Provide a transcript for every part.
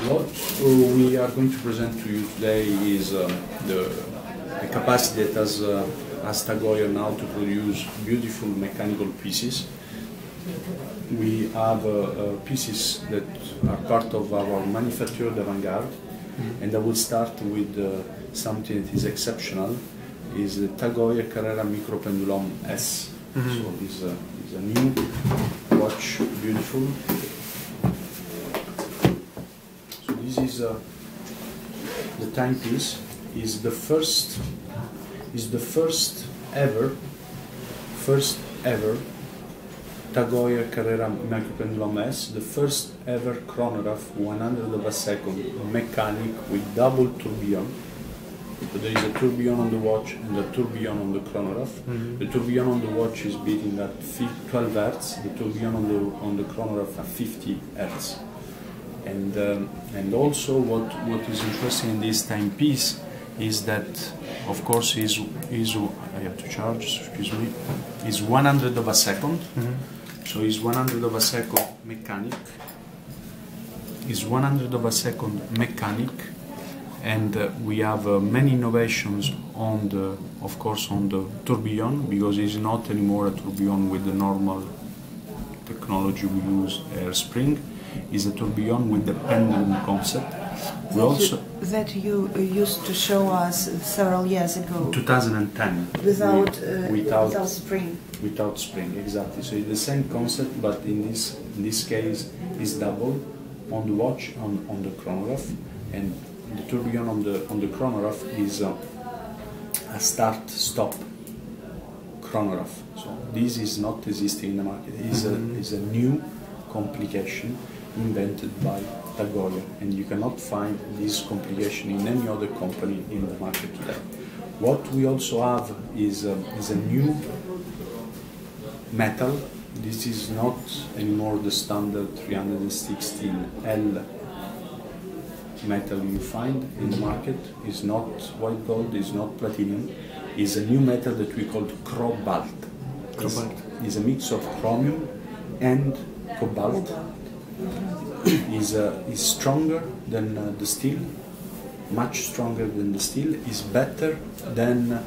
What we are going to present to you today is the capacity that has TAG Heuer now to produce beautiful mechanical pieces. We have pieces that are part of our manufactured avant-garde, and I will start with something that is exceptional, is the TAG Heuer Carrera Micropendulum S. So it's a new watch, beautiful. So this is the timepiece. Is the first ever TAG Heuer Carrera Micropendulum S, the first ever chronograph 100 of a second mechanic with double tourbillon. So there is a tourbillon on the watch and a tourbillon on the chronograph. The tourbillon on the watch is beating at 12 Hz, the tourbillon on the chronograph at 50 Hz. And also what is interesting in this timepiece is that, of course, is I have to charge, excuse me, is 100 of a second. So is 100 of a second mechanic. Is 100 of a second mechanic, and we have many innovations on the, of course, on the tourbillon, because it's not anymore a tourbillon with the normal technology we use, air spring. Is a tourbillon with the pendulum concept. That you used to show us several years ago. 2010. Without spring. Without spring, exactly. So it's the same concept, but in this case, is double on the watch, on the chronograph, and the tourbillon on the chronograph is a start-stop chronograph. So this is not existing in the market. It is a new complication invented by TAG Heuer, and you cannot find this complication in any other company in the market today. What we also have is a new metal. This is not anymore the standard 316L metal you find in the market. It's not white gold, it's not platinum. It's a new metal that we call cobalt. It's a mix of chromium and cobalt. Is stronger than the steel, much stronger than the steel. Is better than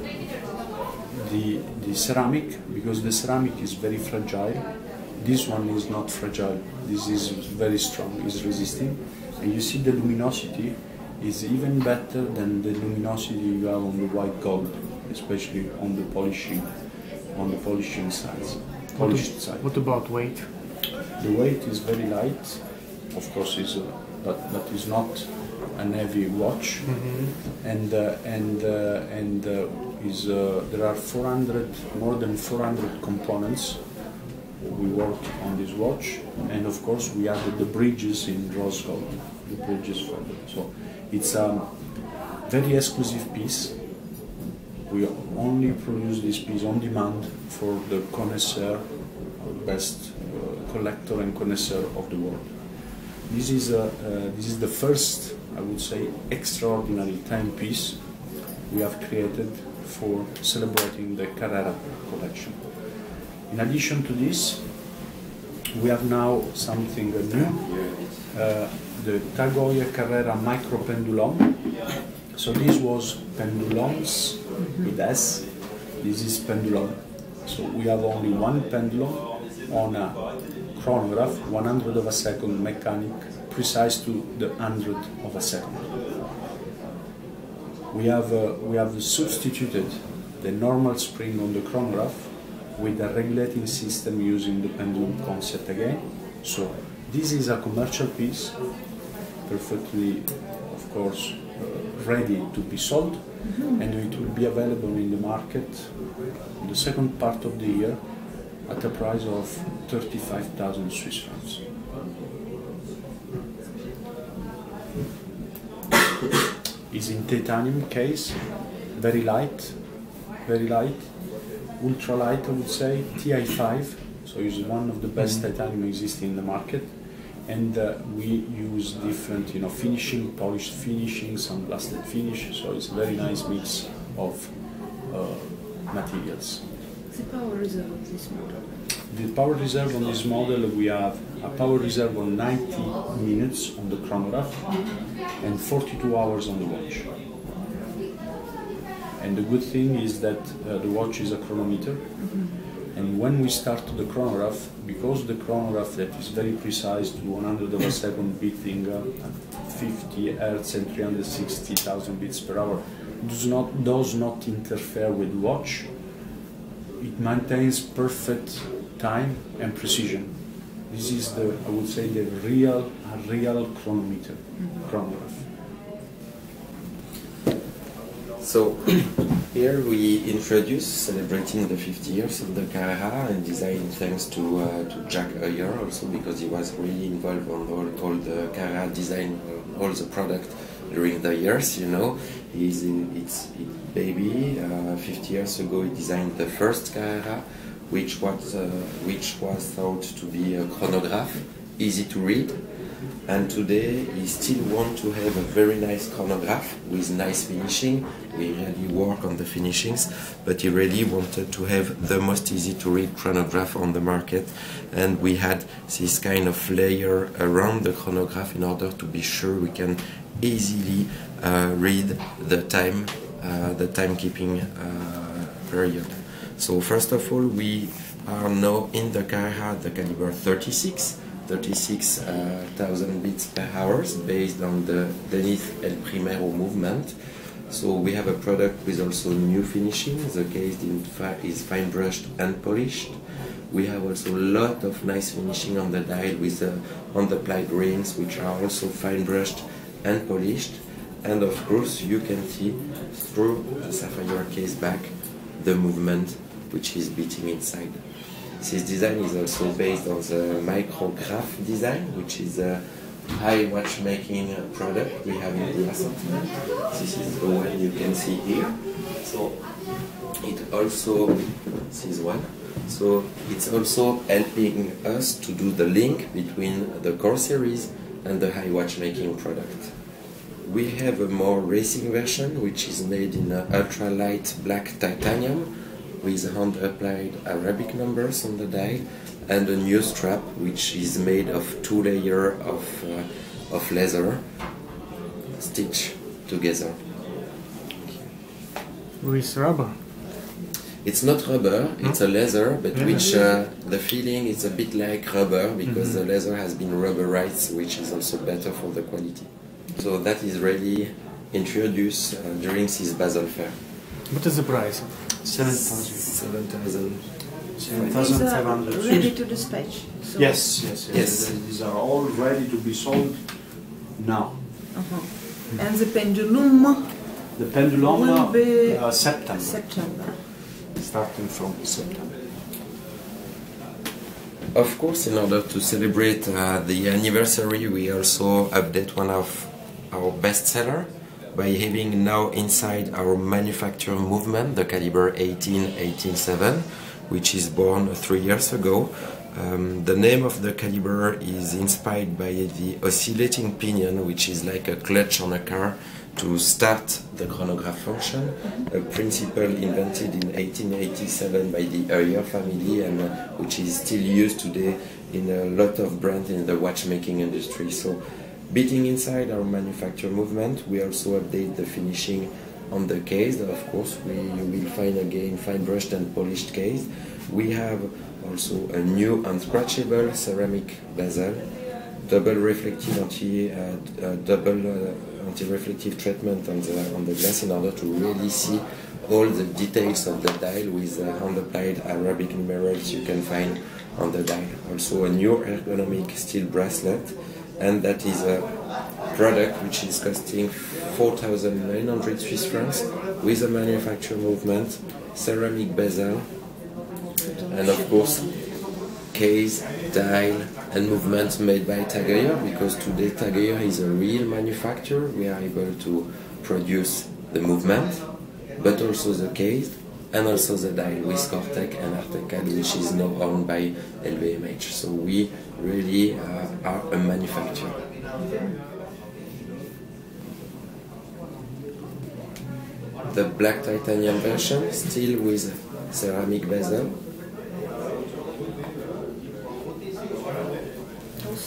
the ceramic, because the ceramic is very fragile. This one is not fragile. This is very strong, is resisting, and you see the luminosity is even better than the luminosity you have on the white gold, especially on the polishing sides. Polished side. What about weight? The weight is very light, of course, but is not a heavy watch, and there are more than 400 components. We worked on this watch, and of course we added the bridges in rose gold, the bridges for them. So it's a very exclusive piece. We only produce this piece on demand for the connoisseur, best collector and connoisseur of the world. This is the first, I would say, extraordinary timepiece we have created for celebrating the Carrera collection. In addition to this, we have now something new, the TAG Heuer Carrera Micropendulum. So this was pendulums with S. This is pendulum. So we have only one pendulum on a chronograph, 100 of a second mechanic, precise to the 100 of a second. We have substituted the normal spring on the chronograph with a regulating system using the pendulum concept again. So this is a commercial piece, perfectly, of course, ready to be sold, and it will be available in the market in the second part of the year at a price of 35,000 Swiss francs. It's in titanium case, very light, ultra light, I would say, TI5, so it's one of the best titanium existing in the market, and we use different, finishing, polished finishing, some blasted finish, so it's a very nice mix of materials. The power reserve of this model? The power reserve on this model, we have a power reserve on 90 minutes on the chronograph and 42 hours on the watch. And the good thing is that the watch is a chronometer, and when we start the chronograph, because the chronograph that is very precise to 100 of a second beating at 50 Hz and 360,000 beats per hour, does not interfere with the watch. It maintains perfect time and precision. This is the, I would say, the real chronometer, chronograph. So here we introduce celebrating the 50 years of the Carrera and design thanks to Jack Heuer also, because he was really involved on all the Carrera design, all the product during the years, you know. He's in its baby. 50 years ago he designed the first Carrera, which was thought to be a chronograph, easy to read. And today he still wants to have a very nice chronograph with nice finishing. We really work on the finishings, but he really wanted to have the most easy to read chronograph on the market, and we had this kind of layer around the chronograph in order to be sure we can easily read the timekeeping period. So first of all, we are now in the Carrera the caliber 36,000 beats per hour based on the Zenith El Primero movement. So we have a product with also new finishing. The case is fine brushed and polished. We have also a lot of nice finishing on the dial with on the plied rings, which are also fine brushed and polished. And of course you can see through the sapphire case back the movement which is beating inside. This design is also based on the micrograph design, which is a high watchmaking product we have in the assortment. This is the one you can see here. So it also, this is one. So it's also helping us to do the link between the core series and the high watchmaking product. We have a more racing version, which is made in ultralight black titanium, with hand-applied Arabic numbers on the dial, and a new strap which is made of 2 layers of leather stitched together. With rubber? It's not rubber, it's a leather, but which the feeling is a bit like rubber, because the leather has been rubberized, which is also better for the quality. So that is really introduced during this Basel fair. What is the price? 7,000. 7,500. Ready to dispatch. So Yes. These are all ready to be sold now. And the pendulum The pendulum will be September, September. starting from September. Of course, in order to celebrate the anniversary, we also update one of our bestseller by having now inside our manufacturing movement the caliber 18187, which is born 3 years ago. The name of the caliber is inspired by the oscillating pinion, which is like a clutch on a car to start the chronograph function, a principle invented in 1887 by the Heuer family, and which is still used today in a lot of brands in the watchmaking industry. So, beating inside our manufacture movement, we also update the finishing on the case. Of course, you will find again fine brushed and polished case. We have also a new unscratchable ceramic bezel, double reflective anti-reflective treatment on the glass in order to really see all the details of the dial with hand-applied Arabic numerals you can find on the dial. Also a new ergonomic steel bracelet, and that is a product which is costing 4,900 Swiss francs with a manufacture movement, ceramic bezel, and of course case, dial and movements made by Heuer, because today Heuer is a real manufacturer. We are able to produce the movement, but also the case and also the dial with Cortec and Artecad, which is now owned by LVMH. So we really are a manufacturer. The black titanium version, still with ceramic bezel.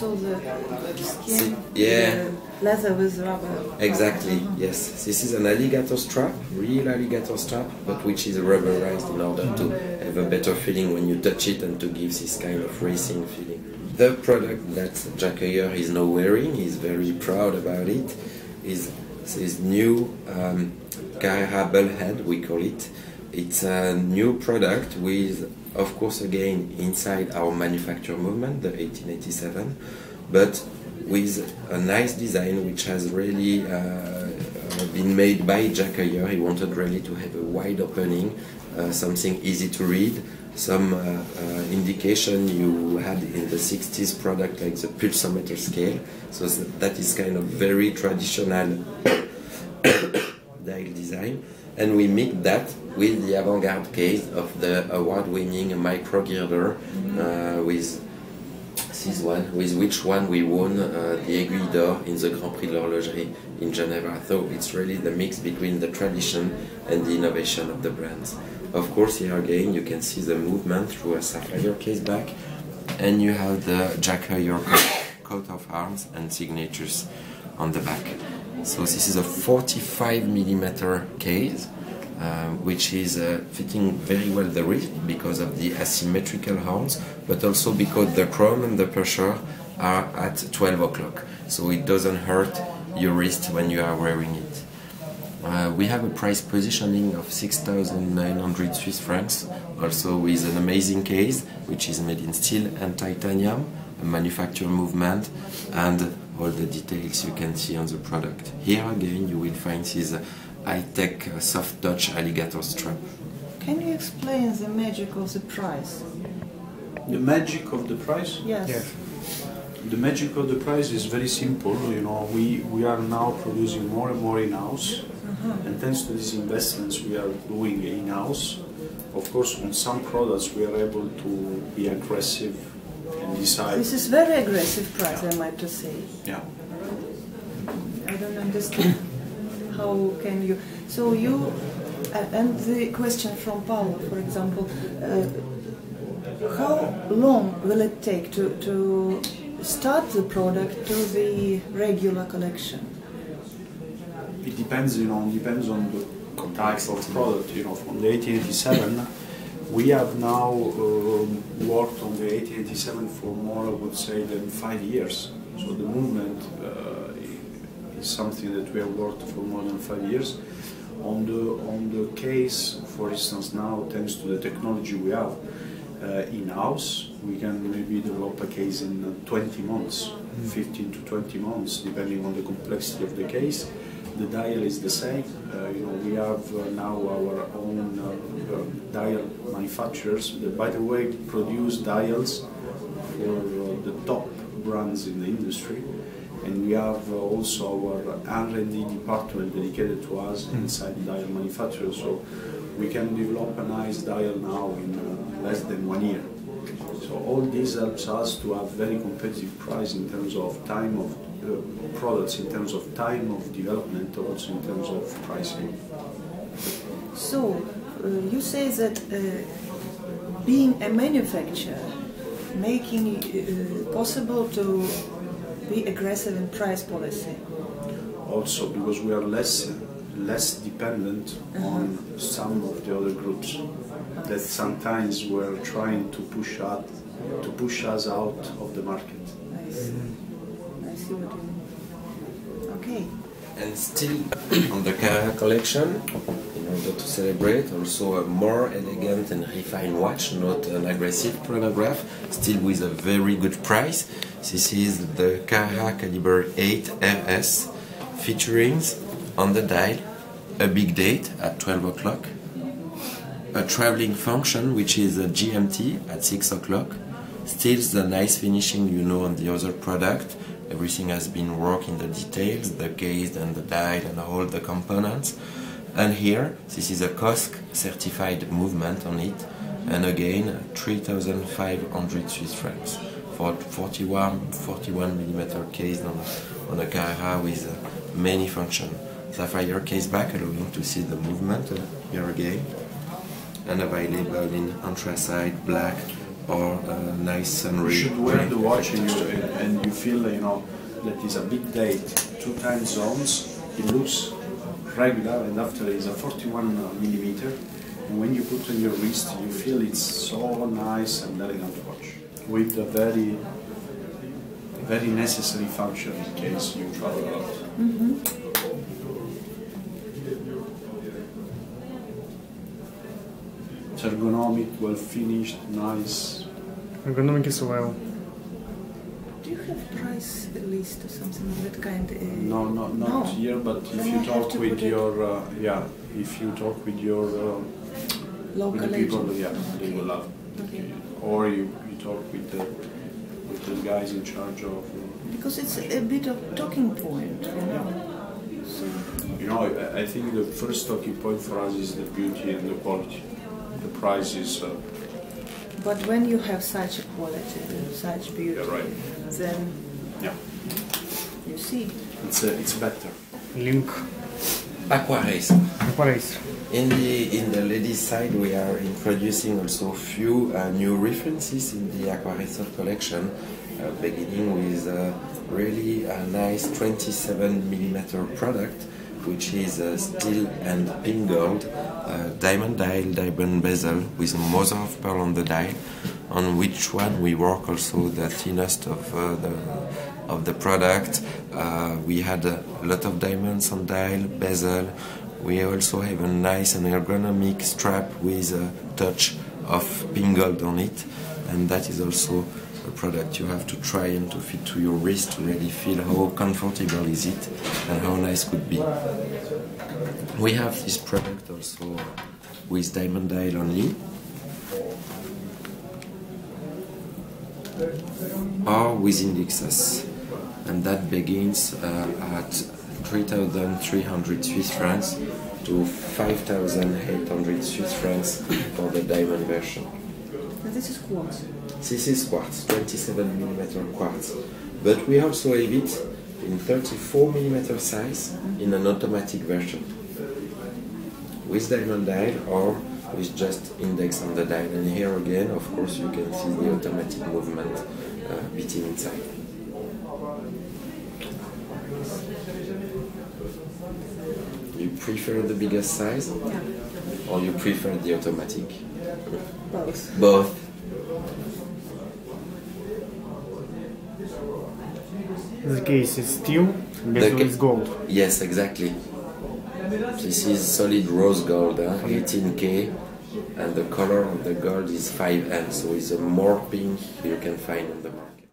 also the skin, yeah. the leather with rubber. Exactly, yes. This is an alligator strap, real alligator strap, but which is rubberized in order to have a better feeling when you touch it and to give this kind of racing feeling. The product that Jacques Heuer is now wearing, he's very proud about it, is this new Carrera Bullhead, we call it. It's a new product with, of course, again, inside our manufacture movement, the 1887, but with a nice design which has really been made by Jacques Heuer. He wanted really to have a wide opening, something easy to read, some indication you had in the 60s product like the pulsometer scale, so that is kind of very traditional dial design, and we mix that with the avant-garde case of the award-winning micro girder with this one, with which one we won the Aiguille d'Or in the Grand Prix de l'Horlogerie in Geneva. So it's really the mix between the tradition and the innovation of the brands. Of course, here again you can see the movement through a sapphire case back, and you have the Jacques Heuer coat of arms and signatures on the back. So this is a 45mm case, which is fitting very well the wrist because of the asymmetrical horns, but also because the chrome and the pressure are at 12 o'clock, so it doesn't hurt your wrist when you are wearing it. We have a price positioning of 6,900 Swiss francs, also with an amazing case, which is made in steel and titanium, a manufacture movement, and all the details you can see on the product. Here again you will find this high-tech soft touch alligator strap. Can you explain the magic of the price? The magic of the price? Yes. Yes. The magic of the price is very simple. You know, we are now producing more and more in-house, and thanks to these investments we are doing in-house. Of course, on some products we are able to be aggressive and decide. This is very aggressive price, I might just say. Yeah. I don't understand. How can you? So you, and the question from Paolo, for example, how long will it take to start the product to the regular collection? It depends, you know, depends on the type of product. You know, from the 1887, we have now worked on the 1887 for more, I would say, than 5 years. So the movement is something that we have worked for more than 5 years. On the case, for instance, now thanks to the technology we have in-house, we can maybe develop a case in 20 months, 15 to 20 months, depending on the complexity of the case. The dial is the same. You know, we have now our own dial manufacturers that, by the way, produce dials for the top brands in the industry. And we have also our R&D department dedicated to us inside the dial manufacturer, so we can develop a nice dial now in less than 1 year. So all this helps us to have very competitive price in terms of time of products, in terms of time of development, also in terms of pricing. So you say that being a manufacturer, making it possible to be aggressive in price policy. Also, because we are less dependent on some of the other groups that sometimes were trying to push us out of the market. I see what you mean. Okay. And still on the Carrera collection, in order to celebrate, also a more elegant and refined watch, not an aggressive chronograph, still with a very good price. This is the Carrera Caliber 8 RS, featuring on the dial a big date at 12 o'clock, a traveling function which is a GMT at 6 o'clock, still the nice finishing you know on the other product. Everything has been worked in the details, the case and the dial and all the components. And here, this is a COSC certified movement on it, and again 3,500 Swiss francs for 41mm case on a Carrera with many functions. Sapphire case back, allowing to see the movement here again, and available in anthracite, black, or nice sunray. You should wear the green watch and texture. you feel, that it's a big date, 2 time zones. It looks regular, and after it's a 41 millimeter. And when you put on your wrist, you feel it's so nice and elegant watch with a very, very necessary function in case you travel a lot. It's ergonomic, well finished, nice. Ergonomic as well. Do you have price list or something of that kind? No, not here. But if Then you I have talk to with put it- your, if you talk with your, with Local the people, agent. they will love. Okay. Or you talk with the guys in charge of. Because it's a bit of talking point, So I think the first talking point for us is the beauty and the quality. The price is. but when you have such a quality, such beauty, Yeah, right. then Yeah, you see. it's better. Link. Aquaracer. Aquaracer. In the ladies side, we are introducing also few new references in the Aquaracer collection, beginning with a really nice 27 millimeter product, which is steel and pink gold, diamond dial, diamond bezel with mother of pearl on the dial, on which one we work also the thinnest of the product. We had a lot of diamonds on dial, bezel. We also have a nice and ergonomic strap with a touch of pink gold on it, and that is also a product you have to try and to fit to your wrist to really feel how comfortable is it and how nice could be. We have this product also with diamond dial only, or with indexes, and that begins at 3,300 Swiss francs to 5,800 Swiss francs for the diamond version. And this is quartz. This is quartz, 27 millimeter quartz, but we also have it in 34 millimeter size in an automatic version with diamond dial or with just index on the dial. And here again, of course, you can see the automatic movement beating inside. You prefer the biggest size, Yeah. or you prefer the automatic? Both. Both. The case is steel, bezel is gold. Yes, exactly. This is solid rose gold, 18K, and the color of the gold is 5M, so it's a more pink you can find on the market.